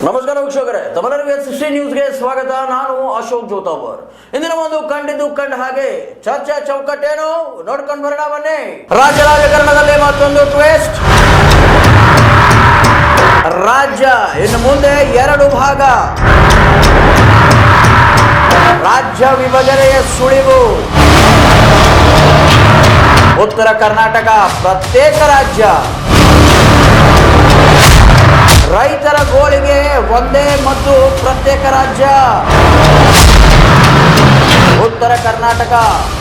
ನಮಸ್ಕಾರ ವೀಕ್ಷಕರೇ, ತಮ್ಮೆಲ್ಲರಿಗೆ 60 ನ್ಯೂಸ್ಗೆ ಸ್ವಾಗತ. ನಾನು ಅಶೋಕ್ ಜೋತಾವರ್. ಇಂದಿನ ಒಂದು ಕಂಡಿದ್ದು ಕಂಡ ಹಾಗೆ ಚರ್ಚೆ ಚೌಕಟ್ಟೇನು ನೋಡ್ಕೊಂಡು ಬರೋಣ ಬನ್ನಿ. ರಾಜ್ಯ ರಾಜಕಾರಣದಲ್ಲಿ ಮತ್ತೊಂದು ಟ್ವಿಸ್ಟ್. ರಾಜ್ಯ ಇನ್ನು ಮುಂದೆ ಎರಡು ಭಾಗ. ರಾಜ್ಯ ವಿಭಜನೆಯ ಸುಳಿವು. ಉತ್ತರ ಕರ್ನಾಟಕ ಪ್ರತ್ಯೇಕ ರಾಜ್ಯ. ರೈತರ ಗೋಳಿಗೆ ಒಂದೇ ಮತ್ತು ಪ್ರತ್ಯೇಕ ರಾಜ್ಯ. ಉತ್ತರ ಕರ್ನಾಟಕ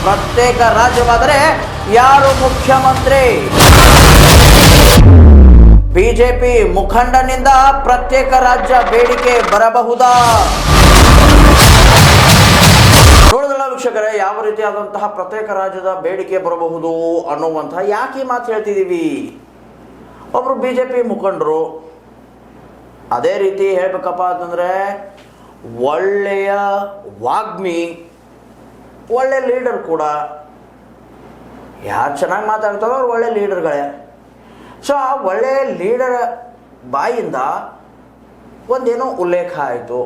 ಪ್ರತ್ಯೇಕ ರಾಜ್ಯವಾದರೆ ಯಾರು ಮುಖ್ಯಮಂತ್ರಿ? ಬಿಜೆಪಿ ಮುಖಂಡನಿಂದ ಪ್ರತ್ಯೇಕ ರಾಜ್ಯ ಬೇಡಿಕೆ ಬರಬಹುದಾ? ನೋಡಿದ್ರಲ್ಲ ವೀಕ್ಷಕರೇ, ಯಾವ ರೀತಿಯಾದಂತಹ ಪ್ರತ್ಯೇಕ ರಾಜ್ಯದ ಬೇಡಿಕೆ ಬರಬಹುದು ಅನ್ನುವಂತಹ ಯಾಕೆ ಮಾತು ಹೇಳ್ತಿದ್ದೀವಿ? ಒಬ್ರು ಬಿಜೆಪಿ ಮುಖಂಡರು, ಅದೇ ರೀತಿ ಹೇಳ್ಬೇಕಪ್ಪ ಅಂತಂದರೆ ಒಳ್ಳೆಯ ವಾಗ್ಮಿ, ಒಳ್ಳೆ ಲೀಡರ್ ಕೂಡ. ಯಾರು ಚೆನ್ನಾಗಿ ಮಾತಾಡ್ತಾರೋ ಅವ್ರು ಒಳ್ಳೆ ಲೀಡರ್ಗಳೇ. ಸೊ ಆ ಒಳ್ಳೆ ಲೀಡರ್ ಬಾಯಿಂದ ಒಂದೇನೋ ಉಲ್ಲೇಖ ಆಯಿತು.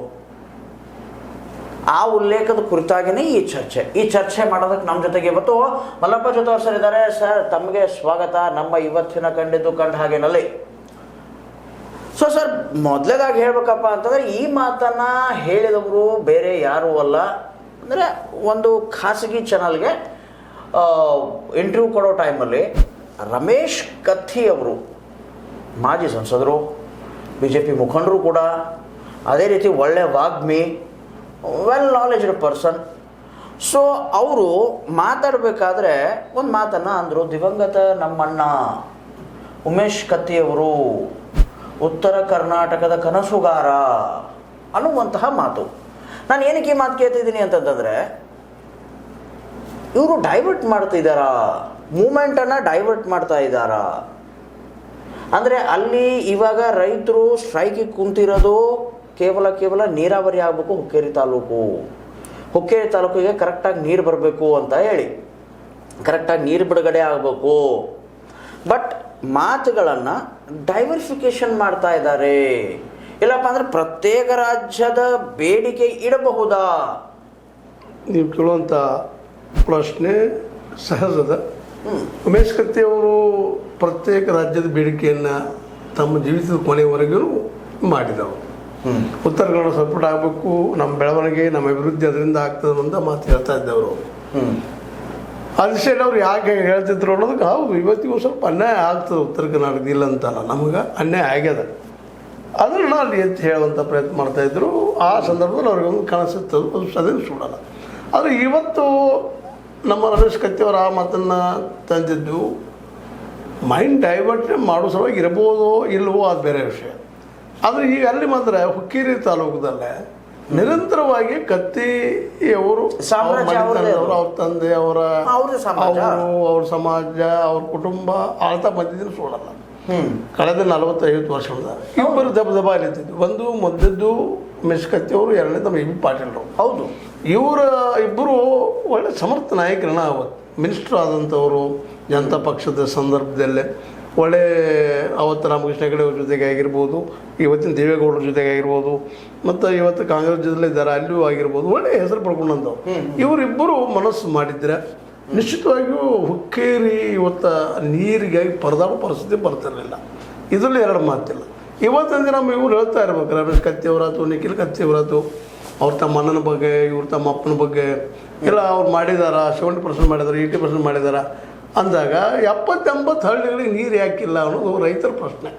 ಆ ಉಲ್ಲೇಖದ ಕುರಿತಾಗಿಯೇ ಈ ಚರ್ಚೆ ಮಾಡೋದಕ್ಕೆ ನಮ್ಮ ಜೊತೆಗೆ ಇವತ್ತು ಮಲ್ಲಪ್ಪ ಜೊತೆ ಸರ್ ಇದ್ದಾರೆ. ಸರ್, ತಮಗೆ ಸ್ವಾಗತ ನಮ್ಮ ಇವತ್ತಿನ ಕಂಡಿದ್ದು ಕಂಡ ಹಾಗೇನಲ್ಲಿ. ಸೊ ಸರ್, ಮೊದಲೇದಾಗಿ ಹೇಳ್ಬೇಕಪ್ಪ ಅಂತಂದರೆ ಈ ಮಾತನ್ನು ಹೇಳಿದವರು ಬೇರೆ ಯಾರೂ ಅಲ್ಲ. ಅಂದರೆ ಒಂದು ಖಾಸಗಿ ಚಾನಲ್ಗೆ ಇಂಟರ್ವ್ಯೂ ಕೊಡೋ ಟೈಮಲ್ಲಿ ರಮೇಶ್ ಕತ್ತಿ ಅವರು, ಮಾಜಿ ಸಂಸದರು, BJP ಮುಖಂಡರು ಕೂಡ, ಅದೇ ರೀತಿ ಒಳ್ಳೆ ವಾಗ್ಮಿ, ವೆಲ್ ನಾಲೆಜ್ಡ್ ಪರ್ಸನ್. ಸೊ ಅವರು ಮಾತಾಡಬೇಕಾದ್ರೆ ಒಂದು ಮಾತನ್ನು ಅಂದರು. ದಿವಂಗತ ನಮ್ಮಣ್ಣ ಉಮೇಶ್ ಕತ್ತಿಯವರು ಉತ್ತರ ಕರ್ನಾಟಕದ ಕನಸುಗಾರ ಅನ್ನುವಂತಹ ಮಾತು. ನಾನು ಏನಕ್ಕೆ ಈ ಮಾತು ಕೇಳ್ತಿದ್ದೀನಿ ಅಂತಂದರೆ, ಇವರು ಡೈವರ್ಟ್ ಮಾಡ್ತಿದ್ದಾರಾ? ಮೂಮೆಂಟನ್ನು ಡೈವರ್ಟ್ ಮಾಡ್ತಾ ಇದ್ದಾರಾ? ಅಂದರೆ ಅಲ್ಲಿ ಇವಾಗ ರೈತರು ಸ್ಟ್ರೈಕಿಗೆ ಕುಂತಿರೋದು ಕೇವಲ ನೀರಾವರಿ ಆಗಬೇಕು. ಹುಕ್ಕೇರಿ ತಾಲೂಕಿಗೆ ಕರೆಕ್ಟಾಗಿ ನೀರು ಬರಬೇಕು ಅಂತ ಹೇಳಿ, ಕರೆಕ್ಟಾಗಿ ನೀರು ಬಿಡುಗಡೆ ಆಗಬೇಕು. ಬಟ್ ಮಾತುಗಳನ್ನು ಡೈವರ್ಸಿಫಿಕೇಶನ್ ಮಾಡ್ತಾ ಇದ್ದಾರೆ. ಇಲ್ಲಪ್ಪ ಅಂದರೆ ಪ್ರತ್ಯೇಕ ರಾಜ್ಯದ ಬೇಡಿಕೆ ಇಡಬಹುದಾ? ನೀವು ಕೇಳುವಂಥ ಪ್ರಶ್ನೆ ಸಹಜದ. ಉಮೇಶ್ ಕತ್ತಿ ಅವರು ಪ್ರತ್ಯೇಕ ರಾಜ್ಯದ ಬೇಡಿಕೆಯನ್ನು ತಮ್ಮ ಜೀವಿತದ ಕೊನೆಯವರೆಗೂ ಮಾಡಿದವರು. ಉತ್ತರ ಕನ್ನಡ ಸಪೋರ್ಟ್ ಆಗಬೇಕು, ನಮ್ಮ ಬೆಳವಣಿಗೆ, ನಮ್ಮ ಅಭಿವೃದ್ಧಿ ಅದರಿಂದ ಆಗ್ತದೆ ಅಂತ ಮಾತು ಹೇಳ್ತಾ ಇದ್ದವರು. ಅದಿಷ್ಟೇ ಅವ್ರು ಯಾಕೆ ಹೇಳ್ತಿದ್ರು ಅನ್ನೋದಕ್ಕೆ ಹೌದು, ಇವತ್ತಿಗೂ ಸ್ವಲ್ಪ ಅನ್ಯಾಯ ಆಗ್ತದೆ ಉತ್ತರ ಕರ್ನಾಟಕದ ಇಲ್ಲ ಅಂತಲ್ಲ, ನಮಗೆ ಅನ್ಯಾಯ ಆಗ್ಯದ. ಅದನ್ನು ಅಲ್ಲಿ ಎತ್ತಿ ಹೇಳುವಂಥ ಪ್ರಯತ್ನ ಮಾಡ್ತಾಯಿದ್ರು. ಆ ಸಂದರ್ಭದಲ್ಲಿ ಅವ್ರಿಗೊಂದು ಕಾಣಿಸುತ್ತದೆ, ಅದು ಅದೇನು ಸುಡಲ್ಲ. ಆದರೆ ಇವತ್ತು ನಮ್ಮ ರಮೇಶ್ ಕತ್ತಿಯವರು ಆ ಮಾತನ್ನು ತಂದಿದ್ದು ಮೈಂಡ್ ಡೈವರ್ಟ್ ಮಾಡೋ ಸಲುವಾಗಿ ಇರ್ಬೋದೋ ಇಲ್ವೋ ಅದು ಬೇರೆ ವಿಷಯ. ಆದರೆ ಈಗ ಅಲ್ಲಿ ಮಾತ್ರ ಹುಕ್ಕೇರಿ ತಾಲೂಕದಲ್ಲೇ ನಿರಂತರವಾಗಿ ಕತ್ತಿಯವರು ಅವ್ರ ತಂದೆ, ಅವ್ರ ಸಮಾಜ, ಅವ್ರ ಕುಟುಂಬ ಆಳ್ತಾ ಬಂದಿದ್ದನ್ನು ಸುಡಲ್ಲ. ಕಳೆದ 40-50 ವರ್ಷದಿಂದ ಇಬ್ಬರು ದಬ ಅಲ್ಲಿದ್ದು. ಒಂದು ಮೊದಲದ್ದು ಉಮೇಶ್ ಕತ್ತಿ ಅವರು, ಎರಡನೇ ತಮ್ಮ AB ಪಾಟೀಲ್ರು. ಹೌದು, ಇವರ ಇಬ್ಬರು ಒಳ್ಳೆ ಸಮರ್ಥ ನಾಯಕರನ್ನ. ಅವತ್ತು ಮಿನಿಸ್ಟ್ರು ಆದಂಥವರು ಜನತಾ ಪಕ್ಷದ ಸಂದರ್ಭದಲ್ಲೇ ಒಳ್ಳೆ ಅವತ್ತು ರಾಮಕೃಷ್ಣ ಹೆಗಡೆ ಅವ್ರ ಜೊತೆಗೆ ಆಗಿರ್ಬೋದು, ಇವತ್ತಿನ ದೇವೇಗೌಡರ ಜೊತೆಗೆ ಆಗಿರ್ಬೋದು, ಮತ್ತು ಇವತ್ತು ಕಾಂಗ್ರೆಸ್ ಜೊತೆಲಿ ಇದ್ದಾರೆ ಅಲ್ಲಿಯೂ ಆಗಿರ್ಬೋದು, ಒಳ್ಳೆ ಹೆಸರು ಪಡ್ಕೊಂಡಂಥವು. ಇವರಿಬ್ಬರು ಮನಸ್ಸು ಮಾಡಿದ್ರೆ ನಿಶ್ಚಿತವಾಗಿಯೂ ಹುಕ್ಕೇರಿ ಇವತ್ತು ನೀರಿಗಾಗಿ ಪರದಾಡೋ ಪರಿಸ್ಥಿತಿ ಬರ್ತಿರಲಿಲ್ಲ. ಇದರಲ್ಲಿ ಎರಡು ಮಾತಿಲ್ಲ. ಇವತ್ತಿನ ನಮ್ಮ ಇವ್ರು ಹೇಳ್ತಾ ಇರ್ಬೇಕು, ರಮೇಶ್ ಕತ್ತಿಯವರಾತು, ನಿಖಿಲ್ ಕತ್ತಿಯವರಾತು, ಅವ್ರು ತಮ್ಮ ಅಣ್ಣನ ಬಗ್ಗೆ, ಇವ್ರು ತಮ್ಮ ಅಪ್ಪನ ಬಗ್ಗೆ ಎಲ್ಲ ಅವ್ರು ಮಾಡಿದಾರ, 70% ಮಾಡಿದಾರೆ, 80% ಮಾಡಿದಾರ ಅಂದಾಗ 70-80 ಹಳ್ಳಿಗಳಿಗೆ ನೀರು ಯಾಕಿಲ್ಲ ಅನ್ನೋದು ರೈತರ ಪ್ರಶ್ನೆ.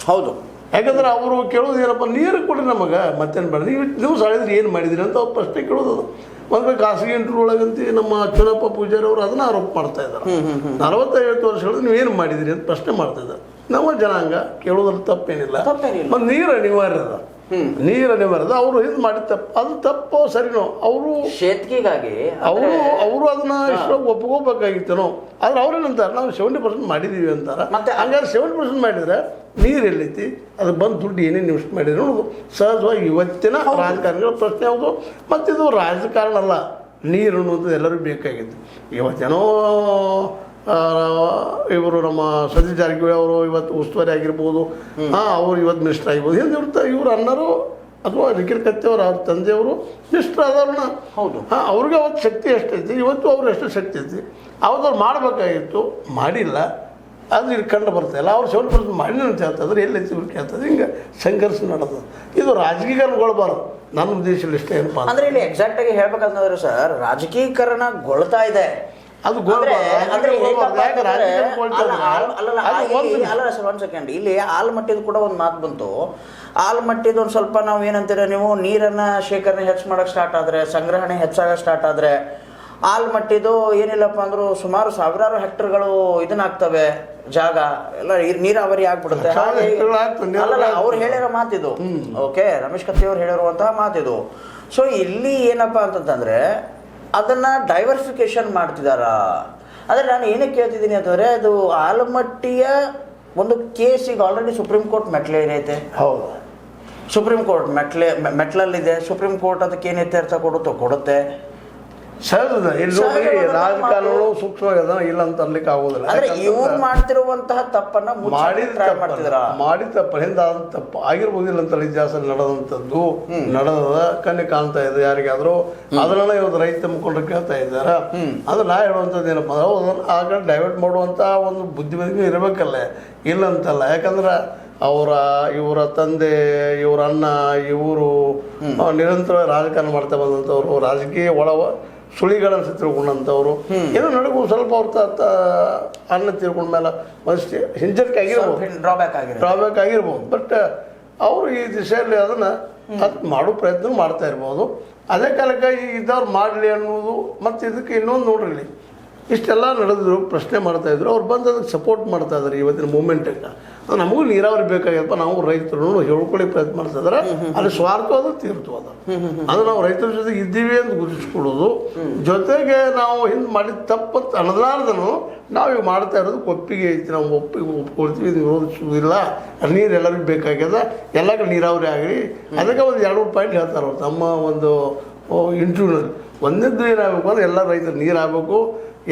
ಹೌದು, ಯಾಕಂದ್ರೆ ಅವರು ಕೇಳೋದು ಏನಪ್ಪ, ನೀರು ಕೊಡಿ ನಮಗೆ, ಮತ್ತೇನು ಬೇಡ, ನೀವು ಸಾಳಿದ್ರೆ ಏನು ಮಾಡಿದಿರಿ ಅಂತ ಅವ್ರು ಪ್ರಶ್ನೆ ಕೇಳೋದು. ಒಂದು ಖಾಸಗಿ ಇಂಟರ್ವ್ಯೂ ಒಳಗಂತ ನಮ್ಮ ಚುನಪ್ಪ ಪೂಜಾರಿ ಅವರು ಅದನ್ನು ಆರೋಪ ಮಾಡ್ತಾ ಇದ್ದಾರೆ. 40-50 ವರ್ಷಗಳು ನೀವೇನು ಮಾಡಿದಿರಿ ಅಂತ ಪ್ರಶ್ನೆ ಮಾಡ್ತಾ ಇದ್ದಾರೆ. ನಮ್ಮ ಜನಾಂಗ ಕೇಳೋದ್ರಲ್ಲಿ ತಪ್ಪೇನಿಲ್ಲ. ಮತ್ತು ನೀರು ಅನಿವಾರ್ಯ ಅದ, ನೀರು ಅನಿವಾರ್ಯದ. ಅವರು ಇದು ಮಾಡಿದ ತಪ್ಪು, ಅದು ತಪ್ಪು ಸರಿನೋ, ಅವರು ಶೇತ್ಕಿಗಾಗಿ ಅವರು ಅದನ್ನ ಇಷ್ಟೊಂದು ಒಪ್ಕೋಬೇಕಾಗಿತ್ತೇನೋ. ಆದ್ರೆ ಅವ್ರೇನಂತಾರೆ, ನಾವು 70% ಮಾಡಿದ್ದೀವಿ ಅಂತಾರೆ. ಮತ್ತೆ ಹಂಗಾದ್ರೆ 70% ಮಾಡಿದ್ರೆ ನೀರು ಎಲ್ಲೈತಿ, ಅದು ಬಂದು ದುಡ್ಡು ಏನೇನು ಇನ್ವೆಸ್ಟ್ ಮಾಡಿದ್ರು ಅನ್ನೋದು ಸಹಜವಾಗಿ ಇವತ್ತಿನ ರಾಜಕಾರಣಿಗಳ ಪ್ರಶ್ನೆ. ಯಾವುದು, ಮತ್ತಿದು ರಾಜಕಾರಣ ಅಲ್ಲ, ನೀರು ಅನ್ನೋದು ಎಲ್ಲರಿಗೂ ಬೇಕಾಗಿತ್ತು. ಇವತ್ತೇನೋ ಇವರು ನಮ್ಮ ಸತೀಶ್ ಜಾರಕಿಹೊಳಿ ಅವರು ಇವತ್ತು ಉಸ್ತುವಾರಿ ಆಗಿರ್ಬೋದು, ಅವರು ಇವತ್ತು ಮಿನಿಸ್ಟರ್ ಆಗಿರ್ಬೋದು. ಹಿಂದೆ ಇವ್ರ ಅಣ್ಣರು ಅಥವಾ ನಿಖಿಲ್ ಕತ್ತಿ ಅವ್ರ ತಂದೆಯವರು ಮಿನಿಸ್ಟರ್ ಆದವ್ರನ್ನ. ಹೌದು. ಅವ್ರಿಗೆ ಅವತ್ತು ಶಕ್ತಿ ಎಷ್ಟೈತಿ, ಇವತ್ತು ಅವ್ರು ಎಷ್ಟು ಶಕ್ತಿ ಐತಿ. ಅವ್ರದ್ದು ಮಾಡಬೇಕಾಗಿತ್ತು, ಮಾಡಿಲ್ಲ. ಅದು ಇಲ್ಲಿ ಕಂಡು ಬರ್ತಾಯಿಲ್ಲ. ಅವ್ರು 70% ಮಾಡಿಲ್ಲ ಅಂತ ಹೇಳ್ತಾಯಿದ್ರೆ ಎಲ್ಲೈತಿ ಇವ್ರು ಕೇಳ್ತದೆ. ಹಿಂಗೆ ಸಂಘರ್ಷ ನಡೆದ. ಇದು ರಾಜಕೀಯಗೊಳ್ಬಾರ್ದು. ನನ್ನ ಉದ್ದೇಶದಲ್ಲಿ ಇಷ್ಟ ಏನಪ್ಪ ಅಂದ್ರೆ ಇಲ್ಲಿ ಎಕ್ಸಾಕ್ಟ್ ಆಗಿ ಹೇಳ್ಬೇಕಂತಂದ್ರೆ ಸರ್, ರಾಜಕೀಕರಣಗೊಳ್ತಾ ಇದೆ. ಅದು ಅಲ್ಲ ಸರ್, ಒಂದ್ ಸೆಕೆಂಡ್. ಇಲ್ಲಿ ಆಲ್ಮಟ್ಟಿದು ಕೂಡ ಒಂದು ಮಾತು ಬಂತು. ಆಲ್ಮಟ್ಟಿದು ಒಂದು ಸ್ವಲ್ಪ ನಾವು ಏನಂತೀರ, ನೀವು ನೀರನ್ನ ಶೇಖರಣೆ ಹೆಚ್ಚು ಮಾಡಕ್ಕೆ ಸ್ಟಾರ್ಟ್ ಆದರೆ, ಸಂಗ್ರಹಣೆ ಹೆಚ್ಚಾಗ ಸ್ಟಾರ್ಟ್ ಆದರೆ, ಆಲ್ಮಟ್ಟಿದು ಏನಿಲ್ಲಪ್ಪ ಅಂದ್ರು ಸುಮಾರು ಸಾವಿರಾರು ಹೆಕ್ಟರ್ಗಳು ಇದನ್ನಾಗ್ತವೆ, ಜಾಗ ಎಲ್ಲ ನೀರಾವರಿ ಆಗ್ಬಿಡುತ್ತೆ. ಅವ್ರು ಹೇಳಿರೋ ಮಾತಿದು. ಓಕೆ, ರಮೇಶ್ ಕತ್ತಿ ಅವ್ರು ಹೇಳಿರುವಂತಹ ಮಾತಿದು. ಸೊ ಇಲ್ಲಿ ಏನಪ್ಪ ಅಂತಂದ್ರೆ ಅದನ್ನ ಡೈವರ್ಸಿಫಿಕೇಶನ್ ಮಾಡ್ತಿದಾರ. ಆದರೆ ನಾನು ಏನಕ್ಕೆ ಕೇಳ್ತಿದ್ದೀನಿ ಅಂತಂದ್ರೆ, ಅದು ಆಲಮಟ್ಟಿಯ ಒಂದು ಕೇಸ್ ಈಗ ಆಲ್ರೆಡಿ ಸುಪ್ರೀಂ ಕೋರ್ಟ್ ಮೆಟ್ಲೇನೈತೆ. ಹೌದು, ಸುಪ್ರೀಂ ಕೋರ್ಟ್ ಮೆಟ್ಲಲ್ಲಿದೆ. ಸುಪ್ರೀಂ ಕೋರ್ಟ್ ಅದಕ್ಕೆ ಏನು ಇತ್ಯರ್ಥ ಕೊಡುತ್ತೆ. ಸಹಜ. ಇಲ್ಲಿ ರಾಜಕಾರಣಗಳು ಸೂಕ್ಷ್ಮವಾಗದ, ಇಲ್ಲ ಅಂತ ಅನ್ಲಿಕ್ಕೆ ಆಗೋದಿಲ್ಲ. ಅಂದ್ರೆ ಇವ್ರು ಮಾಡ್ತಿರುವಂತಹ ತಪ್ಪನ್ನ ಮಾಡಿ ತಪ್ಪ ಹಿಂದೆ ತಪ್ಪು ಆಗಿರ್ಬೋದಿಲ್ಲ ಅಂತ ಇತಿಹಾಸ ನಡೆದಂಥದ್ದು ನಡೆದ ಕಣ್ಣಿ ಕಾಣ್ತಾ ಇದೆ ಯಾರಿಗಾದ್ರೂ. ಅದನ್ನ ಇವತ್ತು ರೈತ ಮುಖಂಡರು ಕೇಳ್ತಾ ಇದ್ದಾರೆ. ಅದು ನಾ ಹೇಳುವಂಥದ್ದು ಏನಪ್ಪ ಅಂದ್ರೆ, ಆಗ ಡೈವರ್ಟ್ ಮಾಡುವಂತ ಒಂದು ಬುದ್ಧಿವಂತಿಕೆ ಇರಬೇಕಲ್ಲ, ಇಲ್ಲ ಅಂತಲ್ಲ. ಯಾಕಂದ್ರೆ ಇವರ ತಂದೆ, ಇವರ ಅಣ್ಣ, ಇವರು ನಿರಂತರ ರಾಜಕಾರಣ ಮಾಡ್ತಾ ಬಂದಂಥವ್ರು, ರಾಜಕೀಯ ಸುಳಿಗಳನ್ನು ತಿಳ್ಕೊಂಡಂಥವ್ರು. ಏನೋ ನಡಗು ಸ್ವಲ್ಪ ಅವ್ರ ಅನ್ನ ತಿಳ್ಕೊಂಡ ಮೇಲೆ ಮನಸ್ಸು ಹಿಂಜರಿಕೆ ಆಗಿರ್ಬೋದು, ಡ್ರಾಬ್ಯಾಕ್ ಆಗಿರ್ಬೋದು. ಬಟ್ ಅವರು ಈ ದಿಶೆಯಲ್ಲಿ ಅದನ್ನು ಮಾಡೋ ಪ್ರಯತ್ನ ಮಾಡ್ತಾ ಇರ್ಬೋದು. ಅದೇ ಕಾಲಕ್ಕೆ ಇದ್ದವ್ರು ಮಾಡಲಿ ಅನ್ನೋದು. ಮತ್ತು ಇದಕ್ಕೆ ಇನ್ನೊಂದು ನೋಡ್ರಿ, ಇಷ್ಟೆಲ್ಲ ನಡೆದ್ರು, ಪ್ರಶ್ನೆ ಮಾಡ್ತಾಯಿದ್ರು, ಅವ್ರು ಬಂದು ಅದಕ್ಕೆ ಸಪೋರ್ಟ್ ಮಾಡ್ತಾ ಇದ್ದಾರೆ ಇವತ್ತಿನ ಮೂಮೆಂಟಿಗೆ. ನಮಗೂ ನೀರಾವರಿ ಬೇಕಾಗ್ಯಪ್ಪ, ನಾವು ರೈತರು ಹೇಳ್ಕೊಳ್ಳಿ ಪ್ರಯತ್ನ ಮಾಡ್ತಾ ಇದ್ದಾರೆ. ಅಲ್ಲಿ ಸ್ವಾರ್ಥ ಅದು ತೀರ್ತು ಅದು ನಾವು ರೈತರ ಜೊತೆಗೆ ಇದ್ದೀವಿ ಅಂತ ಗುರುತಿಸ್ಕೊಡೋದು. ಜೊತೆಗೆ ನಾವು ಹಿಂದೆ ಮಾಡಿದ ತಪ್ಪತ್ತು ಅನ್ನಲಾರ್ದನು ನಾವು ಈಗ ಮಾಡ್ತಾ ಇರೋದು ಒಪ್ಪಿಗೆ ಐತಿ. ನಾವು ಒಪ್ಕೊಳ್ತೀವಿ, ವಿರೋಧಿಸೋದಿಲ್ಲ. ನೀರು ಎಲ್ಲರಿಗೂ ಬೇಕಾಗ್ಯದ, ಎಲ್ಲ ಕಡೆ ನೀರಾವರಿ ಆಗಲಿ. ಅದಕ್ಕೆ ಒಂದು 2-3 ಪಾಯಿಂಟ್ ಹೇಳ್ತಾರೆ ಅವ್ರು ತಮ್ಮ ಒಂದು ಇಂಟರ್ವ್ಯೂನಲ್ಲಿ. ಒಂದನೇದು ಏನಾಗಬೇಕು ಅಂದ್ರೆ, ಎಲ್ಲ ರೈತರು ನೀರು ಆಗಬೇಕು.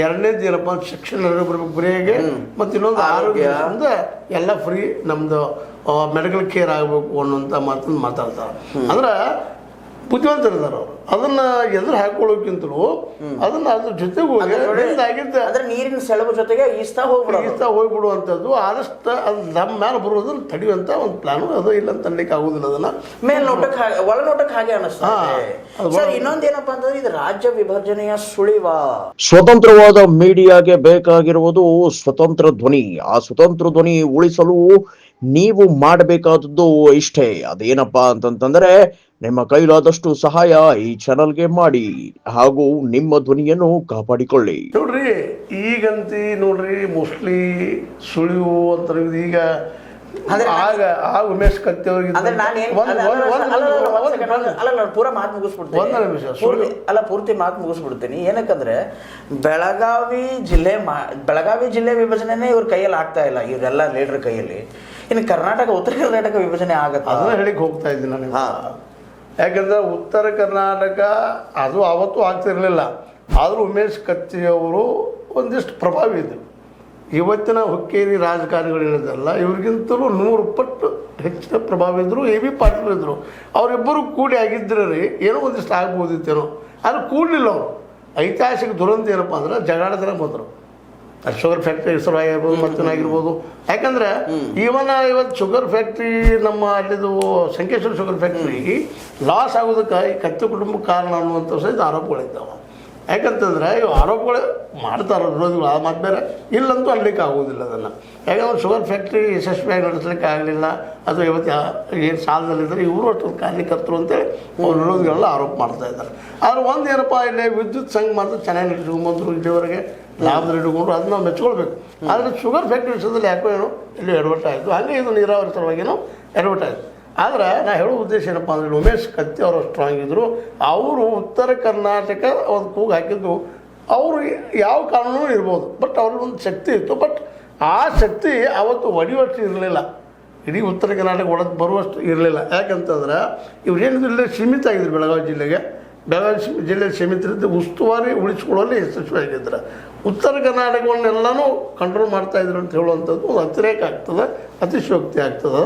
ಎರಡನೇದು ಏನಪ್ಪ, ಶಿಕ್ಷಣ ಬರಬೇಕು ಬರೀಗೆ. ಮತ್ತು ಇನ್ನೊಂದು ಆರೋಗ್ಯದಿಂದ ಎಲ್ಲ ಫ್ರೀ, ನಮ್ಮದು ಮೆಡಿಕಲ್ ಕೇರ್ ಆಗಬೇಕು ಅನ್ನೋಂಥ ಮಾತನ್ನು ಮಾತಾಡ್ತಾರೆ. ಅಂದ್ರೆ ಬುದ್ಧಿವಂತರಿದ್ದಾರೆ ಅವರು. ಅದನ್ನ ಎದುರು ಹಾಕೊಳ್ಳೋಕ್ಕಿಂತಲೂ ಅದನ್ನ ಅದ್ರ ಜೊತೆಗೆ ಅಂದ್ರೆ ನೀರಿನ ಸೆಳವು ಜೊತೆಗೆ ಈಸ್ತಾ ಹೋಗ್ಬಿಡುವಂಥದ್ದು. ಆದಷ್ಟು ಅದು ನಮ್ಮ ಮೇಲೆ ಬರುವುದನ್ನು ತಡೆಯುವಂಥ ಒಂದು ಪ್ಲಾನು ಅದು. ಇಲ್ಲ ಅಂತ ಅನ್ಲಿಕ್ಕೆ ಆಗುದಿಲ್ಲ. ಅದನ್ನ ಮೇಲ್ನೋಟಕ್ಕೆ ಒಳನೋಟಕ್ಕೆ ಹಾಗೆ ಅನಿಸ್ತದೆ. ಇನ್ನೊಂದೇನಪ್ಪ ಅಂತಂದ್ರೆ, ಇದು ರಾಜ್ಯ ವಿಭಜನೆಯ ಸುಳಿವ. ಸ್ವತಂತ್ರವಾದ ಮೀಡಿಯಾಗೆ ಬೇಕಾಗಿರುವುದು ಸ್ವತಂತ್ರ ಧ್ವನಿ. ಆ ಸ್ವತಂತ್ರ ಧ್ವನಿ ಉಳಿಸಲು ನೀವು ಮಾಡಬೇಕಾದದ್ದು ಇಷ್ಟೇ. ಅದೇನಪ್ಪಾ ಅಂತಂತಂದ್ರೆ, ನಿಮ್ಮ ಕೈಲಾದಷ್ಟು ಸಹಾಯ ಈ ಚಾನಲ್ಗೆ ಮಾಡಿ ಹಾಗೂ ನಿಮ್ಮ ಧ್ವನಿಯನ್ನು ಕಾಪಾಡಿಕೊಳ್ಳಿ. ನೋಡ್ರಿ, ಈಗಂತಿ ನೋಡ್ರಿ ಮೋಸ್ಟ್ಲಿ ಸುಳಿವು ಅಂತ ಈಗ ಉಮೇಶ್ ಕತ್ತಿ ಅವ್ರಿಗೆ ಪೂರ ಮಾತು ಮುಗಿಸ್ಬಿಡ್ತೀನಿ. ಪೂರ್ತಿ ಮಾತು ಮುಗಿಸ್ಬಿಡ್ತೀನಿ. ಏನಕ್ಕಂದ್ರೆ ಬೆಳಗಾವಿ ಜಿಲ್ಲೆ ವಿಭಜನೆನೇ ಇವ್ರ ಕೈಯಲ್ಲಿ ಆಗ್ತಾ ಇಲ್ಲ, ಇವರೆಲ್ಲ ಲೀಡರ್ ಕೈಯಲ್ಲಿ. ಇನ್ನು ಕರ್ನಾಟಕ, ಉತ್ತರ ಕರ್ನಾಟಕ ವಿಭಜನೆ ಆಗತ್ತೆ. ಅದನ್ನ ಹೇಳಿಕ್ ಹೋಗ್ತಾ ಇದ್ದೀನಿ ನಾನು. ಯಾಕಂದ್ರೆ ಉತ್ತರ ಕರ್ನಾಟಕ ಅದು ಆವತ್ತೂ ಆಗ್ತಿರ್ಲಿಲ್ಲ. ಆದರೂ ಉಮೇಶ್ ಕತ್ತಿಯವರು ಒಂದಿಷ್ಟು ಪ್ರಭಾವಿ ಇದ್ದರು. ಇವತ್ತಿನ ಹುಕ್ಕೇರಿ ರಾಜಕಾರಣಿಗಳಿರೋದಲ್ಲ, ಇವ್ರಿಗಿಂತಲೂ 100 ಪಟ್ಟು ಹೆಚ್ಚಿನ ಪ್ರಭಾವ ಇದ್ದರು. ಎ ಬಿ ಪಾಟೀಲ್ ಇದ್ದರು. ಅವರಿಬ್ಬರು ಕೂಡಿ ಆಗಿದ್ದರೆ ಏನೋ ಒಂದಿಷ್ಟು ಆಗ್ಬೋದಿತ್ತೇನೋ. ಆದರೆ ಕೂಡಲಿಲ್ಲ ಅವರು. ಐತಿಹಾಸಿಕ ದುರಂತ ಏನಪ್ಪ ಅಂದ್ರೆ, ಜಗಾಡತನ ಬಂದರು. ಶುಗರ್ ಫ್ಯಾಕ್ಟ್ರಿ ಹೆಸರು ಆಗಿರ್ಬೋದು, ಮತ್ತೇನಾಗಿರ್ಬೋದು. ಯಾಕಂದ್ರೆ ಇವತ್ತು ಶುಗರ್ ಫ್ಯಾಕ್ಟ್ರಿ ನಮ್ಮ ಅಲ್ಲಿದು ಸಂಕೇಶ್ವರ ಶುಗರ್ ಫ್ಯಾಕ್ಟ್ರಿ ಲಾಸ್ ಆಗೋದಕ್ಕೆ ಈ ಕತ್ತಿ ಕುಟುಂಬಕ್ಕೆ ಕಾರಣ ಅನ್ನುವಂಥ ಸಹಿತ ಆರೋಪಗಳಿದ್ದಾವೆ. ಯಾಕಂತಂದ್ರೆ ಇವು ಆರೋಪಗಳು ಮಾಡ್ತಾರೆ ವಿರೋಧಿಗಳು. ಆ ಮಾತು ಬೇರೆ, ಇಲ್ಲಂತೂ ಅನ್ಲಿಕ್ಕೆ ಆಗೋದಿಲ್ಲ ಅದನ್ನು. ಯಾಕಂದ್ರೆ ಶುಗರ್ ಫ್ಯಾಕ್ಟ್ರಿ ಯಶಸ್ವಿಯಾಗಿ ನಡೆಸಲಿಕ್ಕೆ ಆಗಲಿಲ್ಲ. ಅದು ಇವತ್ತು ಏನು ಸಾಲದಲ್ಲಿದ್ದರೆ ಇವರು ಅಷ್ಟು ಕಾರ್ಯಕರ್ತರು ಅಂತೇಳಿ ಅವ್ರ ವಿರೋಧಿಗಳೆಲ್ಲ ಆರೋಪ ಮಾಡ್ತಾ ಇದ್ದಾರೆ. ಆದ್ರೆ ಒಂದು ಏನಪ್ಪ, ಇಲ್ಲಿ ವಿದ್ಯುತ್ ಸಂಘ ಮಾತ್ರ ಚೆನ್ನಾಗಿ ನಡೆಸ್ಕೊಂಬಂದರು, ಇಲ್ಲಿವರೆಗೆ ಲಾಭದಲ್ಲಿ ಇಟ್ಕೊಂಡ್ರು, ಅದನ್ನ ನಾವು ಮೆಚ್ಕೊಳ್ಬೇಕು. ಆದರೆ ಶುಗರ್ ಫ್ಯಾಕ್ಟ್ರಿ ವಿಷಯದಲ್ಲಿ ಯಾಕೋ ಏನೋ ಇಲ್ಲಿ ಎಡವಟ್ಟ ಆಯಿತು. ಹಾಗೆ ಇದು ನೀರಾವರಿ ಸಲುವಾಗಿನೂ ಎಡವಟ್ಟ ಆಯಿತು. ಆದರೆ ನಾ ಹೇಳೋ ಉದ್ದೇಶ ಏನಪ್ಪ ಅಂದರೆ, ಉಮೇಶ್ ಕತ್ತಿ ಅವರು ಸ್ಟ್ರಾಂಗ್ ಇದ್ದರು. ಅವರು ಉತ್ತರ ಕರ್ನಾಟಕ ಒಂದು ಕೂಗು ಹಾಕಿದ್ದು, ಅವರು ಯಾವ ಕಾರಣವೂ ಇರ್ಬೋದು, ಬಟ್ ಅವ್ರಿಗೆ ಒಂದು ಶಕ್ತಿ ಇತ್ತು. ಬಟ್ ಆ ಶಕ್ತಿ ಅವತ್ತು ಒಡೆಯುವಷ್ಟು ಇರಲಿಲ್ಲ, ಇಡೀ ಉತ್ತರ ಕರ್ನಾಟಕ ಒಳಗೆ ಬರುವಷ್ಟು ಇರಲಿಲ್ಲ. ಯಾಕಂತಂದ್ರೆ ಇವ್ರೇನಿದ್ರು ಇಲ್ಲೇ ಸೀಮಿತ ಆಗಿದ್ರು ಬೆಳಗಾವಿ ಜಿಲ್ಲೆಗೆ. ಬೆಳಗಾವಿ ಜಿಲ್ಲೆ ಸೀಮಿತರಿದ್ದು ಉಸ್ತುವಾರಿ ಉಳಿಸ್ಕೊಳ್ಳಲು ಯಶಸ್ವಿಯಾಗಿದ್ದಾರೆ. ಉತ್ತರ ಕರ್ನಾಟಕವನ್ನೆಲ್ಲನೂ ಕಂಟ್ರೋಲ್ ಮಾಡ್ತಾಯಿದ್ರು ಅಂತ ಹೇಳುವಂಥದ್ದು ಒಂದು ಅತಿರೇಕ ಆಗ್ತದೆ, ಅತಿಶಯೋಕ್ತಿ ಆಗ್ತದೆ.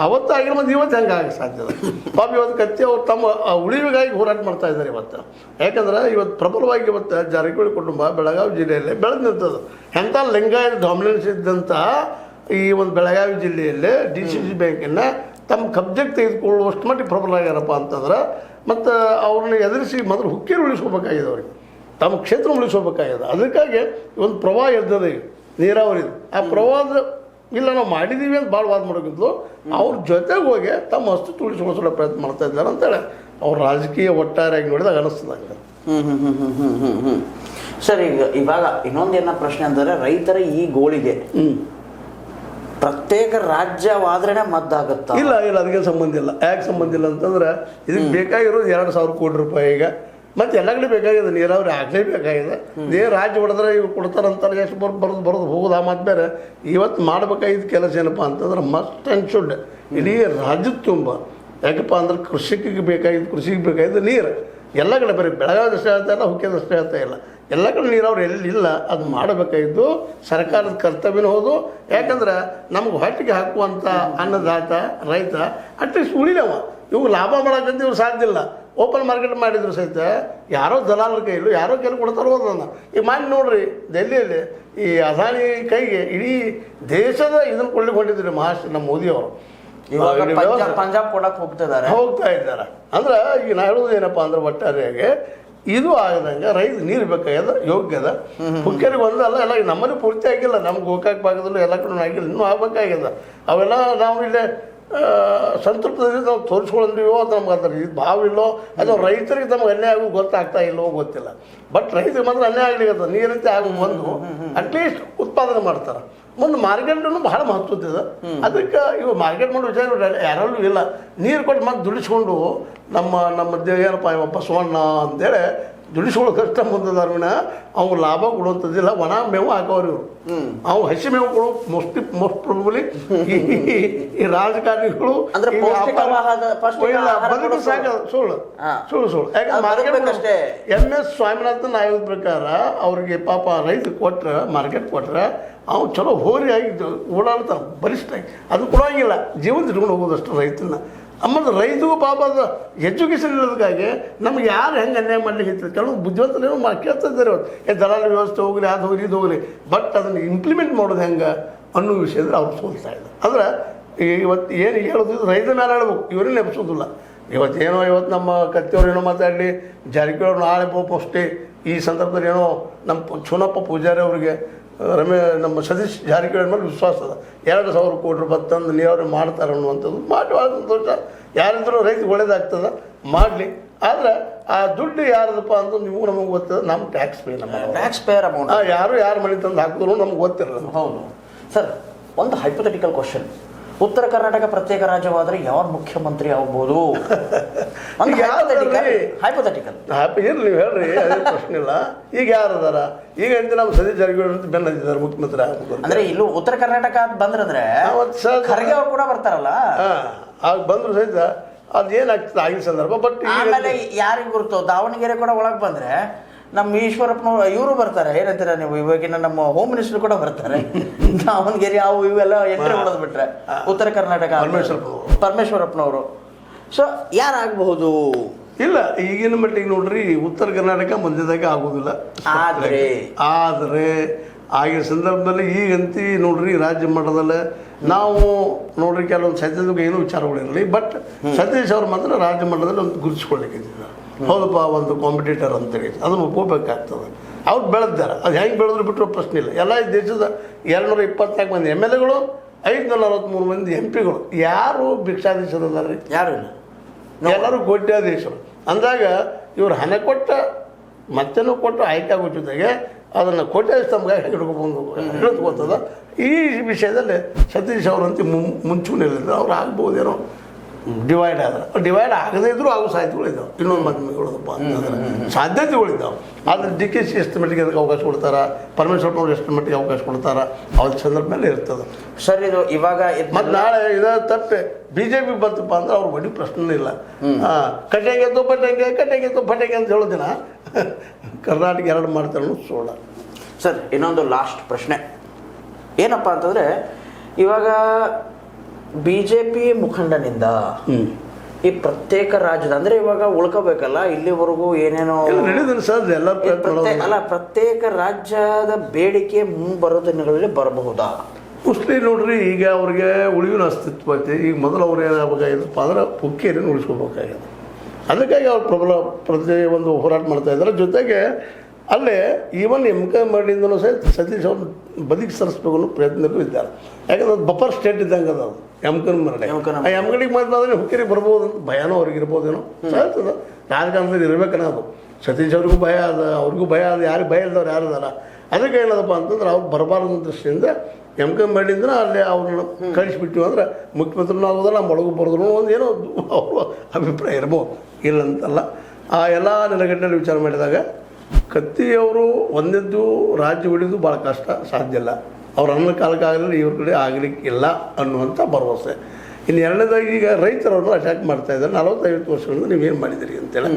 ಅವತ್ತಾಗಿರೋ ಮತ್ತು ಇವತ್ತು ಹೆಂಗೆ ಆಗಕ್ಕೆ ಸಾಧ್ಯದ? ಪಾಪ ಇವತ್ತು ಕತ್ತಿ ಅವ್ರು ತಮ್ಮ ಉಳಿವಿಗಾಗಿ ಹೋರಾಟ ಮಾಡ್ತಾ ಇದ್ದಾರೆ ಇವತ್ತು. ಯಾಕಂದ್ರೆ ಇವತ್ತು ಪ್ರಬಲವಾಗಿ ಇವತ್ತು ಜಾರಕಿಹೊಳಿ ಕುಟುಂಬ ಬೆಳಗಾವಿ ಜಿಲ್ಲೆಯಲ್ಲೇ ಬೆಳೆದು ನಿಂತದ್ದು. ಎಂಥ ಲಿಂಗಾಯತ ಡಾಮಿನೆನ್ಸ್ ಇದ್ದಂಥ ಈ ಒಂದು ಬೆಳಗಾವಿ ಜಿಲ್ಲೆಯಲ್ಲೇ DCC ಬ್ಯಾಂಕನ್ನು ತಮ್ಮ ಕಬ್ಜೆಗೆ ತೆಗೆದುಕೊಳ್ಳುವಷ್ಟು ಮಟ್ಟಿಗೆ ಪ್ರಬಲ ಆಗ್ಯಾರಪ್ಪ ಅಂತಂದ್ರೆ, ಮತ್ತು ಅವ್ರನ್ನ ಎದುರಿಸಿ ಮೊದಲು ಹುಕ್ಕೇರಿ ಉಳಿಸ್ಕೋಬೇಕಾಗಿದೆ ಅವ್ರಿಗೆ, ತಮ್ಮ ಕ್ಷೇತ್ರ ಉಳಿಸ್ಕೋಬೇಕಾಗಿದೆ. ಅದಕ್ಕಾಗಿ ಒಂದು ಪ್ರವಾಹ ಎದ್ದದ ಈಗ ನೀರಾವರಿದು. ಆ ಪ್ರವಾಹದ ಇಲ್ಲ ನಾವು ಮಾಡಿದ್ದೀವಿ ಅಂತ ಭಾಳ ವಾದ ಮಾಡೋಗಿದ್ಲು. ಅವ್ರ ಜೊತೆಗೆ ಹೋಗಿ ತಮ್ಮ ಅಸ್ತಿತ್ವ ಉಳಿಸ್ಕೊಳ್ಳೋ ಪ್ರಯತ್ನ ಮಾಡ್ತಾ ಇದ್ದಾರೆ ಅಂತೇಳಿ ಅವ್ರ ರಾಜಕೀಯ ಒಟ್ಟಾರೆಯಾಗಿ ನೋಡಿದಾಗ ಅನ್ನಿಸ್ತದೆ ಹಂಗೆ. ಸರ್, ಇವಾಗ ಇನ್ನೊಂದೇನ ಪ್ರಶ್ನೆ ಅಂದರೆ ರೈತರ ಈ ಗೋಳಿಗೆ ಪ್ರತ್ಯೇಕ ರಾಜ್ಯವಾದ್ರೇನೆ ಮದ್ದಾಗುತ್ತಾ? ಇಲ್ಲ, ಅದಕ್ಕೆ ಸಂಬಂಧ ಇಲ್ಲ. ಯಾಕೆ ಸಂಬಂಧ ಇಲ್ಲ ಅಂತಂದ್ರೆ ಇದಕ್ಕೆ ಬೇಕಾಗಿರೋದು 2,000 ಕೋಟಿ ರೂಪಾಯಿ. ಈಗ ಮತ್ತು ಎಲ್ಲ ಕಡೆ ಬೇಕಾಗಿದೆ, ನೀರಾವರಿ ಆಗಲೇಬೇಕಾಗಿದೆ. ಇದೇ ರಾಜ್ಯ ಹೊಡೆದ್ರೆ ಇವು ಕೊಡ್ತಾರಂತಾರೆ, ಎಷ್ಟು ಬರೋದು ಹೋಗೋದು. ಆ ಮಾತು ಬೇರೆ. ಇವತ್ತು ಮಾಡಬೇಕಾಗಿದ್ದ ಕೆಲಸ ಏನಪ್ಪ ಅಂತಂದ್ರೆ ಮಸ್ಟ್ ಆ್ಯಂಡ್ ಶುಡ್ ಇಡೀ ರಾಜ್ಯದ ತುಂಬ. ಯಾಕಪ್ಪ ಅಂದ್ರೆ ಕೃಷಿಗೆ ಬೇಕಾಗಿದ್ದು ನೀರು. ಎಲ್ಲ ಕಡೆ ಬರೀ ಬೆಳಗಾವಿದಷ್ಟೇ ಹೇಳ್ತಾ ಇಲ್ಲ, ಹುಕ್ಕೇದಷ್ಟೇ ಹೇಳ್ತಾ ಇಲ್ಲ, ಎಲ್ಲ ಕಡೆ ನೀರಾವರಿ ಎಲ್ಲಿಲ್ಲ ಅದು ಮಾಡಬೇಕಾಗಿದ್ದು ಸರ್ಕಾರದ ಕರ್ತವ್ಯನೂ ಹೌದು. ಯಾಕಂದ್ರೆ ನಮ್ಗೆ ಹೊಟ್ಟಿಗೆ ಹಾಕುವಂಥ ಅನ್ನದಾತ ರೈತ ಅಟ್ಲೀಸ್ಟ್ ಉಳಿದವ. ಇವು ಲಾಭ ಮಾಡೋಕ್ಕಂತ ಇವ್ರು ಸಾಧ್ಯ ಇಲ್ಲ. ಓಪನ್ ಮಾರ್ಕೆಟ್ ಮಾಡಿದ್ರು ಸಹಿತ ಯಾರೋ ದಲಾಲರ ಕೈಲು ಯಾರೋ ಕೈಲಿ ಕೊಡ್ತಾರೋ ಹೋದನ್ನ. ಈಗ ಮಾಡಿ ನೋಡ್ರಿ, ಡೆಲ್ಲಿಯಲ್ಲಿ ಈ ಅದಾನಿ ಕೈಗೆ ಇಡೀ ದೇಶದ ಇದನ್ನು ಕೊಳ್ಳಿಕೊಂಡಿದ್ರು ಮಹಾರಾಷ್ಟ್ರ ನಮ್ಮ ಮೋದಿಯವರು. ಪಂಜಾಬ್ ಕೊಡಕ್ಕೆ ಹೋಗ್ತಾ ಇದ್ದಾರೆ. ಅಂದ್ರೆ ಈಗ ನಾ ಹೇಳೋದು ಏನಪ್ಪ ಅಂದ್ರೆ ಒಟ್ಟಾರೆಯಾಗಿ ಇದು ಆಗದಂಗೆ ರೈತ ನೀರು ಬೇಕಾಗ್ಯದ, ಯೋಗ್ಯದ. ಹುಕ್ಕೇರಿಗೆ ಒಂದಲ್ಲ, ಎಲ್ಲ ನಮ್ಮಲ್ಲಿ ಪೂರ್ತಿ ಆಗಿಲ್ಲ. ನಮ್ಗೆ ಗೋಕಾಕ್ ಭಾಗದಲ್ಲೂ ಎಲ್ಲ ಕಡೆ ಆಗಿಲ್ಲ, ಇನ್ನೂ ಆಗ್ಬೇಕಾಗ್ಯದ. ಅವೆಲ್ಲ ನಾವು ಇಲ್ಲೇ ಸಂತೃಪ್ತದಲ್ಲಿ ನಾವು ತೋರಿಸ್ಕೊಂಡಿವೋ ಅಥವಾ ನಮ್ಗೆ ಅದ್ರ ಇದು ಭಾವಿಲ್ಲೋ, ಅಥವಾ ರೈತರಿಗೆ ತಮ್ಗೆ ಅನ್ಯಾಯ ಆಗೋದು ಗೊತ್ತಾಗ್ತಾ ಇಲ್ಲವೋ ಗೊತ್ತಿಲ್ಲ. ಬಟ್ ರೈತರಿಗೆ ಮಾತ್ರ ಅನ್ಯಾಯ ಆಗ್ಲಿಕ್ಕೆ ನೀರಂತೆ ಆಗೋ ಒಂದು ಅಟ್ಲೀಸ್ಟ್ ಉತ್ಪಾದನೆ ಮಾಡ್ತಾರೆ. ಮುಂದೆ ಮಾರ್ಕೆಟನ್ನು ಬಹಳ ಮಹತ್ವದ. ಅದಕ್ಕೆ ಇವು ಮಾರ್ಕೆಟ್ ಮಾಡೋ ವಿಚಾರ ಯಾರಲ್ಲೂ ಇಲ್ಲ. ನೀರು ಕೊಟ್ಟು ಮತ್ತೆ ದುಡಿಸ್ಕೊಂಡು ನಮ್ಮ ಏನಪ್ಪ ಬಸವಣ್ಣ ಅಂತೇಳಿ ದುಡಿಸ್ಕೊಳ್ಳೋ ಕಷ್ಟ ಮುಂದದಾರ್ವಿನ ಅವ್ನು ಲಾಭ ಕೊಡುವಂಥದ್ದಿಲ್ಲ. ಒಣ ಮೇವು ಹಾಕೋರು ಇವರು. ಅವು ಹಸಿ ಮೇವು ಕೊಡು ಮೋಸ್ಟ್ ಪ್ರಾಬಬ್ಲಿ ಈ ರಾಜಕಾರಣಿಗಳು ಬದುಕು ಸಾಕ ಸುಳ್ಳು. ಯಾಕಂದ್ರೆ MS ಸ್ವಾಮಿನಾಥನ್ ಆಯೋಗದ ಪ್ರಕಾರ ಅವ್ರಿಗೆ ಪಾಪ ರೈತ ಕೊಟ್ರೆ, ಮಾರ್ಕೆಟ್ ಕೊಟ್ರೆ ಅವ್ನು ಚಲೋ ಹೋರಿಯಾಗಿ ಓಡಾಡ್ತಾನೆ ಬಲಿಷ್ಠಾಗಿ. ಅದು ಕೊಡೋಂಗಿಲ್ಲ, ಜೀವನ ಇಟ್ಕೊಂಡು ಹೋಗೋದಷ್ಟು ರೈತನ. ಆಮೇಲೆ ರೈತಗೂ ಪಾಪ ಅದು ಎಜುಕೇಷನ್ ಇರೋದಕ್ಕಾಗಿ ನಮ್ಗೆ ಯಾರು ಹೆಂಗೆ ಅನ್ಯಾಯ ಮಾಡ್ಲಿಕ್ಕೆ ಇರ್ತದೆ. ಕೆಲವು ಬುದ್ಧಿವಂತರು ಕೇಳ್ತಾ ಇದ್ದಾರೆ ಇವತ್ತು, ದಲಾಲ ವ್ಯವಸ್ಥೆ ಹೋಗ್ರಿ, ಅದು ಹೋಗ್ರಿ, ಇದು ಹೋಗ್ರಿ. ಬಟ್ ಅದನ್ನು ಇಂಪ್ಲಿಮೆಂಟ್ ಮಾಡೋದು ಹೆಂಗೆ ಅನ್ನೋ ವಿಷಯದಲ್ಲಿ ಅವ್ರು ಸೋಲ್ತಾ ಇದ್ದಾರೆ. ಅಂದ್ರೆ ಇವತ್ತು ಏನು ಹೇಳೋದು ರೈತ ಮೇಲೆ ಹೇಳ್ಬೇಕು, ಇವರೇ ನೆಪಿಸೋದಿಲ್ಲ. ಇವತ್ತು ನಮ್ಮ ಕತ್ತಿಯವ್ರು ಏನೋ ಮಾತಾಡಲಿ, ಜಾರಕಿಹೊಳಿ ನಾಳೆ ಅಷ್ಟೇ ಈ ಸಂದರ್ಭದಲ್ಲಿ ಏನೋ ನಮ್ಮ ಚುನಪ್ಪ ಪೂಜಾರಿ ಅವರಿಗೆ ನಮ್ಮ ಸತೀಶ್ ಜಾರಕಿಹೊಳಿ ಮೇಲೆ ವಿಶ್ವಾಸ ಅದ. 2,000 ಕೋಟಿ ರೂಪಾಯಿ ತಂದು ನೀರಾವರಿ ಮಾಡ್ತಾರೆ ಅನ್ನುವಂಥದ್ದು ಮಾಡಿ ಭಾಳ ಸಂತೋಷ. ಯಾರಿದ್ರೂ ರೈತರಿಗೆ ಒಳ್ಳೇದಾಗ್ತದೆ, ಮಾಡಲಿ. ಆದರೆ ಆ ದುಡ್ಡು ಯಾರದಪ್ಪ ಅಂತ ನೀವು ನಮಗೆ ಗೊತ್ತದ, ನಮ್ಮ ಟ್ಯಾಕ್ಸ್ ಪೇಯರ್ ಅಮೌಂಟ್. ಯಾರು ಮನೆ ತಂದು ಹಾಕಿದ್ರು ನಮ್ಗೆ ಗೊತ್ತಿರಲ್ಲ. ಹೌದು ಸರ್. ಒಂದು ಹೈಪೋಥೆಟಿಕಲ್ ಕ್ವಶನ್, ಉತ್ತರ ಕರ್ನಾಟಕ ಪ್ರತ್ಯೇಕ ರಾಜ್ಯವಾದರೆ ಯಾರು ಮುಖ್ಯಮಂತ್ರಿ ಆಗ್ಬೋದು? ಹೈಪೋಥೆಟಿಕಲ್ ಇರ್ಲಿ, ನೀವು ಹೇಳ್ರಿ, ಅದೇ ಪ್ರಶ್ನೆ ಇಲ್ಲ. ಈಗ ಯಾರು ಅದಾರ? ಈಗ ಅಂತ ನಮ್ಮ ಸತೀಶ್ ಜಾರಕಿಹೊಳಿ ಅಂತ ಬೆನ್ನ ಹಚ್ಚಿದ್ದಾರೆ ಮುಖ್ಯಮಂತ್ರಿ ಆಗ್ಬೇಕು ಅಂದ್ರೆ ಇಲ್ಲೂ ಉತ್ತರ ಕರ್ನಾಟಕ ಬಂದ್ರೆ ಖರ್ಗೆ ಅವ್ರು ಕೂಡ ಬರ್ತಾರಲ್ಲ, ಆಗ ಬಂದ್ರು ಸಹಿತ ಅದೇನಾಗ್ತದೆ ಆಗಿನ ಸಂದರ್ಭ. ಬಟ್ ಆಮೇಲೆ ಯಾರಿಗೆ ಗುರುತು, ದಾವಣಗೆರೆ ಕೂಡ ಒಳಗೆ ಬಂದ್ರೆ ನಮ್ಮ ಈಶ್ವರಪ್ಪನವ್ರು ಇವರು ಬರ್ತಾರೆ. ಏನಂತೀರ ನೀವು? ಇವಾಗಿನ ನಮ್ಮ ಹೋಮ್ ಮಿನಿಸ್ಟರ್ ಕೂಡ ಬರ್ತಾರೆ. ದಾವಣಗೆರೆ ಅವು ಇವೆಲ್ಲ ಎಂಟ್ರಿ ಹೊಡೆದು ಬಿಟ್ರೆ ಉತ್ತರ ಕರ್ನಾಟಕ ಪರಮೇಶ್ವರಪ್ಪನವರು. ಸೊ ಯಾರಾಗಬಹುದು? ಇಲ್ಲ, ಈಗಿನ ಮಟ್ಟಿಗೆ ನೋಡ್ರಿ ಉತ್ತರ ಕರ್ನಾಟಕ ಮಂದ್ಯದಾಗ ಆಗೋದಿಲ್ಲ. ಆದರೆ ಆಗಿನ ಸಂದರ್ಭದಲ್ಲಿ ಈಗಂತಿ ನೋಡ್ರಿ ರಾಜ್ಯ ಮಟ್ಟದಲ್ಲಿ ನಾವು ನೋಡ್ರಿ ಕೆಲವೊಂದು ಸತ್ಯದ ಏನೂ ವಿಚಾರಗಳಿರಲಿ, ಬಟ್ ಸತೀಶ್ ಅವ್ರು ಮಾತ್ರ ರಾಜ್ಯ ಮಟ್ಟದಲ್ಲಿ ಒಂದು ಗುರುತಿಸ್ಕೊಳ್ಳಿಕ್ಕೆ ಹೌದಪ್ಪ ಒಂದು ಕಾಂಪಿಟೇಟರ್ ಅಂತೇಳಿ ಅದನ್ನು ಒಪ್ಕೋಬೇಕಾಗ್ತದೆ. ಅವ್ರು ಬೆಳೆದಾರೆ, ಅದು ಹೆಂಗೆ ಬೆಳೆದ್ರು ಬಿಟ್ಟರು ಪ್ರಶ್ನೆ ಇಲ್ಲ. ಎಲ್ಲ ಈ ದೇಶದ 224 ಮಂದಿ MLAಗಳು, 543 ಮಂದಿ MP ಗಳು ಯಾರು ಭಿಕ್ಷಾಧೀಶರದಾರ ರೀ? ಯಾರು ಇಲ್ಲ, ಎಲ್ಲರೂ ಕೋಟ್ಯಾಧೀಶರು. ಅಂದಾಗ ಇವ್ರು ಹಣ ಕೊಟ್ಟ ಮತ್ತೇನೂ ಕೊಟ್ಟು ಆಯ್ಕೆ ಆಗೋ ಜೊತೆಗೆ ಅದನ್ನು ಕೋಟ್ಯಾಧೀಶ ತಮ್ಗೆ ಹಿಡ್ಕೊಬಂದು ಹಿಡಿದುಕೊತದ. ಈ ವಿಷಯದಲ್ಲಿ ಸತೀಶ್ ಅವರಂತೆ ಮುಂಚೂಣಿಯಲ್ಲಿದ್ದರೆ ಅವ್ರು ಆಗ್ಬೋದೇನೋ ಡಿವೈಡ್ ಆದ್ರೆ ಡಿವೈಡ್ ಆಗದೇ ಇದ್ರೂ ಆಗೋ ಸಾಧ್ಯತೆಗಳಿದ್ದಾವೆ. ಇನ್ನೊಂದು ಮಾಧ್ಯಮಗಳದಪ್ಪ ಅಂತಂದ್ರೆ ಸಾಧ್ಯತೆಗಳಿದ್ದಾವೆ. ಆದರೆ ಡಿ ಕೆ ಸಿ ಎಷ್ಟು ಮಟ್ಟಿಗೆ ಅದಕ್ಕೆ ಅವಕಾಶ ಕೊಡ್ತಾರ, ಪರಮೇಶ್ವರನವ್ರು ಎಷ್ಟು ಮಟ್ಟಿಗೆ ಅವಕಾಶ ಕೊಡ್ತಾರ, ಅವ್ರ ಸಂದರ್ಭ ಮೇಲೆ ಇರ್ತದೆ. ಸರ್ ಇದು ಇವಾಗ ಮತ್ತು ನಾಳೆ ಇದ ತಪ್ಪೆ BJP ಬಂತಪ್ಪ ಅಂದ್ರೆ ಅವ್ರ ಬಡಿ ಪ್ರಶ್ನೆ ಇಲ್ಲ. ಕಟ್ಟೆಗೆದ್ದು ಪಟ್ಟೆಗೆ ಅಂತ ಹೇಳೋದಿನ ಕರ್ನಾಟಕ ಎರಡು ಮಾಡ್ತಾರೆ ಅನ್ನೋದು ಸೋಡ. ಸರ್ ಇನ್ನೊಂದು ಲಾಸ್ಟ್ ಪ್ರಶ್ನೆ ಏನಪ್ಪ ಅಂತಂದರೆ, ಇವಾಗ BJP ಮುಖಂಡನಿಂದ ಈ ಪ್ರತ್ಯೇಕ ರಾಜ್ಯದ ಅಂದರೆ ಇವಾಗ ಉಳ್ಕೋಬೇಕಲ್ಲ, ಇಲ್ಲಿವರೆಗೂ ಏನೇನೋ ನಡೆದಿಲ್ಲ ಸರ್ ಎಲ್ಲ ಅಲ್ಲ, ಪ್ರತ್ಯೇಕ ರಾಜ್ಯದ ಬೇಡಿಕೆ ಮುಂಬರೋ ದಿನಗಳಲ್ಲಿ ಬರಬಹುದಾ? ಮೋಸ್ಟ್ಲಿ ನೋಡ್ರಿ, ಈಗ ಅವ್ರಿಗೆ ಉಳಿವಿನ ಅಸ್ತಿತ್ವ ಐತಿ. ಈಗ ಮೊದಲು ಅವ್ರು ಏನಾಗಬೇಕಾಗಿದಪ್ಪ ಅಂದ್ರೆ ಹುಕ್ಕೇರಿಯನ್ನು ಉಳಿಸ್ಕೋಬೇಕಾಗಿದೆ. ಅದಕ್ಕಾಗಿ ಅವ್ರು ಪ್ರತಿ ಒಂದು ಹೋರಾಟ ಮಾಡ್ತಾ ಇದ್ದಾರೆ. ಜೊತೆಗೆ ಅಲ್ಲೇ ಈವನ್ ಮಾಡಿಂದಲೂ ಸಹಿತ ಸತೀಶ್ ಅವ್ರನ್ನ ಬದುಕಿ ಸರಿಸ್ಬೇಕು ಅನ್ನೋ ಪ್ರಯತ್ನದಲ್ಲೂ ಇದ್ದಾರೆ. ಯಾಕಂದ್ರೆ ಅದು ಬಫರ್ ಸ್ಟೇಟ್ ಇದ್ದಂಗೆ ಅದು ಮರಡಿ. ಆ ಎಮ್ಗಡಿಗೆ ಮಾಡಿದ್ರೆ ಹುಕ್ಕೇರಿಗೆ ಬರ್ಬೋದು ಅಂತ ಭಯನೋ ಅವ್ರಿಗೆ ಇರ್ಬೋದೇನೋ ಸಾಯ್ತದ. ರಾಜಕಾರಣದಲ್ಲಿ ಇರ್ಬೇಕನ್ನೋದು ಸತೀಶ್ ಅವ್ರಿಗೂ ಭಯ ಅದ, ಅವ್ರಿಗೂ ಭಯ ಅದ, ಯಾರಿಗೆ ಭಯ ಇಲ್ದವ್ರು ಯಾರು ಅದಾರ. ಅದಕ್ಕೆ ಏನದಪ್ಪ ಅಂತಂದ್ರೆ ಅವ್ರು ಬರಬಾರ್ದು ದೃಷ್ಟಿಯಿಂದ ಮಾಡಿದ್ರೆ ಅಲ್ಲಿ ಅವ್ರನ್ನ ಕಳಿಸ್ಬಿಟ್ಟಿವಿ ಅಂದ್ರೆ ಮುಖ್ಯಮಂತ್ರಿನೂ ಆಗೋದಲ್ಲ, ಮೊಳಗು ಬರೋದ್ರು ಒಂದು ಏನೋ ಅವ್ರ ಅಭಿಪ್ರಾಯ ಇರ್ಬೋದು, ಇಲ್ಲಂತಲ್ಲ. ಆ ಎಲ್ಲ ನೆಲೆಗಟ್ಟಿನಲ್ಲಿ ವಿಚಾರ ಮಾಡಿದಾಗ ಕತ್ತಿಯವರು ಒಂದದ್ದು ರಾಜ್ಯ ಉಳಿದು ಭಾಳ ಕಷ್ಟ, ಸಾಧ್ಯ ಇಲ್ಲ. ಅವ್ರ ಅನ್ನ ಕಾಲಕ್ಕಾಗಲಿ ಇವ್ರ ಕಡೆ ಆಗಲಿಕ್ಕಿಲ್ಲ ಅನ್ನುವಂಥ ಭರವಸೆ. ಇನ್ನು ಎರಡನೇದಾಗಿ ಈಗ ರೈತರವ್ರನ್ನ ಅಟ್ಯಾಕ್ ಮಾಡ್ತಾ ಇದ್ದಾರೆ. 40-50 ವರ್ಷಗಳಿಂದ ನೀವೇನು ಮಾಡಿದಿರಿ ಅಂತೇಳಿ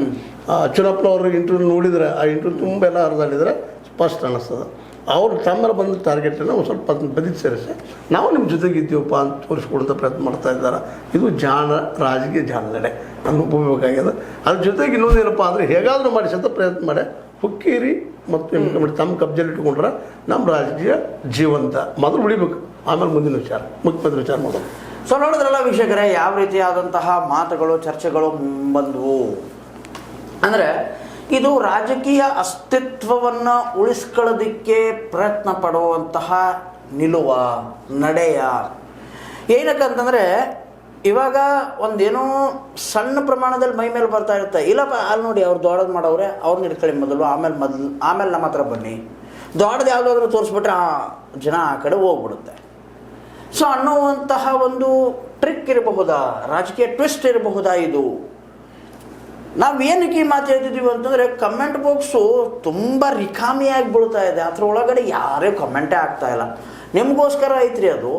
ಚುನಾವಣಾ ಇಂಟರ್ವ್ಯೂ ನೋಡಿದರೆ ಆ ಇಂಟರ್ವ್ಯೂ ತುಂಬ ಎಲ್ಲ ಹರಿದಾಡಿದರೆ ಸ್ಪಷ್ಟ ಅನ್ನಿಸ್ತದೆ. ಅವ್ರು ತಮ್ಮ ಬಂದ ಟಾರ್ಗೆಟನ್ನು ಒಂದು ಸ್ವಲ್ಪ ಬದಿಗೆ ಸೇರಿಸಿ ನಾವು ನಿಮ್ಮ ಜೊತೆಗಿದ್ದೀವಪ್ಪ ಅಂತ ತೋರಿಸ್ಕೊಡುವಂಥ ಪ್ರಯತ್ನ ಮಾಡ್ತಾ ಇದ್ದಾರೆ. ಇದು ರಾಜಕೀಯ ಜಾಣನಡೆ ಅನುಭವಬೇಕಾಗ್ಯದ. ಅದ್ರ ಜೊತೆಗೆ ಇನ್ನೊಂದು ಏನಪ್ಪ ಅಂದರೆ ಹೇಗಾದರೂ ಮಾಡಿಸಂತ ಪ್ರಯತ್ನ ಮಾಡಿ ಹುಕ್ಕೇರಿ ಮತ್ತು ತಮ್ಮ ಕಬ್ಜಲ್ಲಿ ಇಟ್ಕೊಂಡ್ರೆ ನಮ್ಮ ರಾಜಕೀಯ ಜೀವಂತ ಮೊದಲು ಉಳಿಬೇಕು, ಆಮೇಲೆ ಮುಂದಿನ ವಿಚಾರ ಮುಖ್ಯಮಂತ್ರಿ ವಿಚಾರ ಮಾಡೋದು. ಸೊ ನೋಡಿದ್ರಲ್ಲ ವೀಕ್ಷಕರೇ, ಯಾವ ರೀತಿಯಾದಂತಹ ಮಾತುಗಳು ಚರ್ಚೆಗಳು ಬಂದವು ಅಂದರೆ ಇದು ರಾಜಕೀಯ ಅಸ್ತಿತ್ವವನ್ನು ಉಳಿಸ್ಕೊಳ್ಳೋದಕ್ಕೆ ಪ್ರಯತ್ನ ಪಡುವಂತಹ ನಿಲುವ ನಡೆಯ. ಏನಕ್ಕಂತಂದರೆ ಇವಾಗ ಒಂದೇನೋ ಸಣ್ಣ ಪ್ರಮಾಣದಲ್ಲಿ ಮೈ ಮೇಲೆ ಬರ್ತಾ ಇರುತ್ತೆ. ಇಲ್ಲಪ್ಪ ಅಲ್ಲಿ ನೋಡಿ ಅವ್ರು ದೊಡ್ಡದು ಮಾಡವ್ರೆ, ಅವ್ರನ್ನ ಹಿಡ್ಕೊಳ್ಳಿ ಮೊದಲು, ಆಮೇಲೆ ನಮ್ಮ ಹತ್ರ ಬನ್ನಿ. ದೊಡ್ಡದು ಯಾವುದಾದ್ರೂ ತೋರಿಸ್ಬಿಟ್ರೆ ಜನ ಆ ಕಡೆ ಹೋಗ್ಬಿಡುತ್ತೆ. ಸೊ ಅನ್ನುವಂತಹ ಒಂದು ಟ್ರಿಕ್ ಇರಬಹುದಾ, ರಾಜಕೀಯ ಟ್ವಿಸ್ಟ್ ಇರಬಹುದಾ? ಇದು ನಾವು ಏನಕ್ಕೆ ಈ ಮಾತು ಹೇಳ್ತಿದ್ದೀವಿ ಅಂತಂದರೆ ಕಮೆಂಟ್ ಬಾಕ್ಸು ತುಂಬ ರಿಕಾಮಿಯಾಗಿ ಬೀಳ್ತಾ ಇದೆ. ಅದ್ರ ಒಳಗಡೆ ಯಾರೇ ಕಮೆಂಟೇ ಆಗ್ತಾ ಇಲ್ಲ. ನಿಮಗೋಸ್ಕರ ಐತ್ರಿ ಅದು.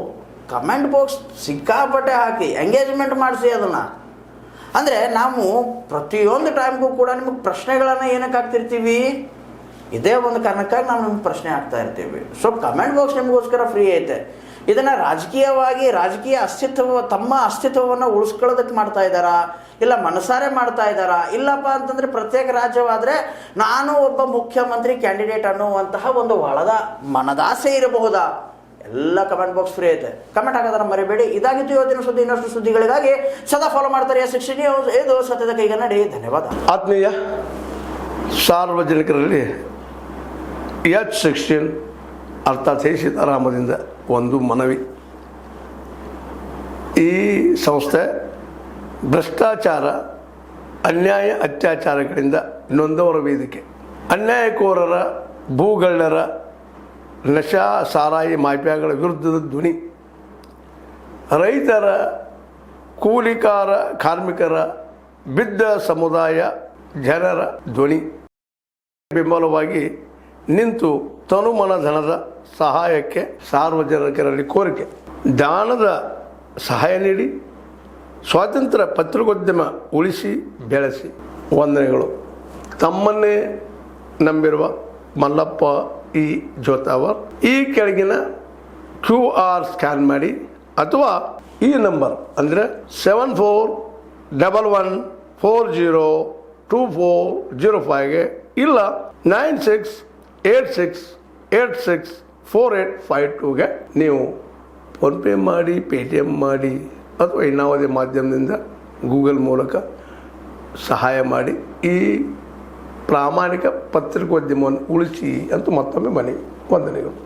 ಕಮೆಂಟ್ ಬಾಕ್ಸ್ ಸಿಕ್ಕಾಪಟ್ಟೆ ಹಾಕಿ ಎಂಗೇಜ್ಮೆಂಟ್ ಮಾಡಿಸಿ ಅದನ್ನು. ಅಂದರೆ ನಾವು ಪ್ರತಿಯೊಂದು ಟೈಮ್ಗೂ ಕೂಡ ನಿಮಗೆ ಪ್ರಶ್ನೆಗಳನ್ನು ಏನಕ್ಕೆ ಹಾಕ್ತಿರ್ತೀವಿ, ಇದೇ ಒಂದು ಕಾರಣಕ್ಕಾಗಿ ನಾವು ನಿಮ್ಗೆ ಪ್ರಶ್ನೆ ಹಾಕ್ತಾ ಇರ್ತೀವಿ. ಸೊ ಕಮೆಂಟ್ ಬಾಕ್ಸ್ ನಿಮಗೋಸ್ಕರ ಫ್ರೀ ಐತೆ. ಇದನ್ನು ರಾಜಕೀಯ ತಮ್ಮ ಅಸ್ತಿತ್ವವನ್ನು ಉಳಿಸ್ಕೊಳ್ಳೋದಕ್ಕೆ ಮಾಡ್ತಾ ಇದ್ದಾರಾ, ಇಲ್ಲ ಮನಸಾರೆ ಮಾಡ್ತಾ ಇದ್ದಾರಾ? ಇಲ್ಲಪ್ಪ ಅಂತಂದರೆ ಪ್ರತ್ಯೇಕ ರಾಜ್ಯವಾದರೆ ನಾನು ಒಬ್ಬ ಮುಖ್ಯಮಂತ್ರಿ ಕ್ಯಾಂಡಿಡೇಟ್ ಅನ್ನುವಂತಹ ಒಂದು ಒಳದ ಮನದಾಸೆ ಇರಬಹುದಾ? ಎಲ್ಲ ಕಮೆಂಟ್ ಬಾಕ್ಸ್ ಫ್ರೀ ಐತೆ. ಕಮೆಂಟ್ ಹಾಕೋದನ್ನು ಮರಿಬೇಡಿ. ಇದಾಗಿತ್ತು ಇವತ್ತಿನ ಸುದ್ದಿ. ಇನ್ನಷ್ಟು ಸುದ್ದಿಗಳಿಗಾಗಿ ಸದಾ ಫಾಲೋ ಮಾಡ್ತಾರೆ S60 ನ್ಯೂಸ್. ಇದು ಸತ್ಯದ ಕೈಗನ್ನಡಿ. ಧನ್ಯವಾದ. ಆತ್ಮೀಯ ಸಾರ್ವಜನಿಕರಲ್ಲಿ H16 ಅರ್ಥಾತ್ ಸೀತಾರಾಮದಿಂದ ಒಂದು ಮನವಿ. ಈ ಸಂಸ್ಥೆ ಭ್ರಷ್ಟಾಚಾರ, ಅನ್ಯಾಯ, ಅತ್ಯಾಚಾರಗಳಿಂದ ನೊಂದವರ ವೇದಿಕೆ. ಅನ್ಯಾಯಕೋರರ, ಭೂಗಳ್ಳರ, ನಶಾ ಸಾರಾಯಿ ಮಾಫಿಯಾಗಳ ವಿರುದ್ಧದ ಧ್ವನಿ. ರೈತರ, ಕೂಲಿಕಾರ, ಕಾರ್ಮಿಕರ, ಬಿದ್ದ ಸಮುದಾಯ ಜನರ ಧ್ವನಿ. ಬೆಂಬಲವಾಗಿ ನಿಂತು ತನುಮನ ಧನದ ಸಹಾಯಕ್ಕೆ ಸಾರ್ವಜನಿಕರಲ್ಲಿ ಕೋರಿಕೆ. ದಾನದ ಸಹಾಯ ನೀಡಿ ಸ್ವಾತಂತ್ರ್ಯ ಪತ್ರಿಕೋದ್ಯಮ ಉಳಿಸಿ ಬೆಳೆಸಿ. ವಂದನೆಗಳು. ತಮ್ಮನ್ನೇ ನಂಬಿರುವ ಮಲ್ಲಪ್ಪ ಇ ಜೋತಾವರ್. ಈ ಕೆಳಗಿನ QR ಸ್ಕ್ಯಾನ್ ಮಾಡಿ ಅಥವಾ ಈ ನಂಬರ್ ಅಂದರೆ 7411402405ಗೆ ಇಲ್ಲ 9686864852ಗೆ ನೀವು ಫೋನ್ಪೇ ಮಾಡಿ, ಪೇಟಿಎಮ್ ಮಾಡಿ ಅಥವಾ ಇನ್ನಾವುದೇ ಮಾಧ್ಯಮದಿಂದ ಗೂಗಲ್ ಮೂಲಕ ಸಹಾಯ ಮಾಡಿ ಈ ಪ್ರಾಮಾಣಿಕ ಪತ್ರಿಕೋದ್ಯಮವನ್ನು ಉಳಿಸಿ ಅಂತ ಮತ್ತೊಮ್ಮೆ ಮನವಿ. ವಂದನೆಗಳು.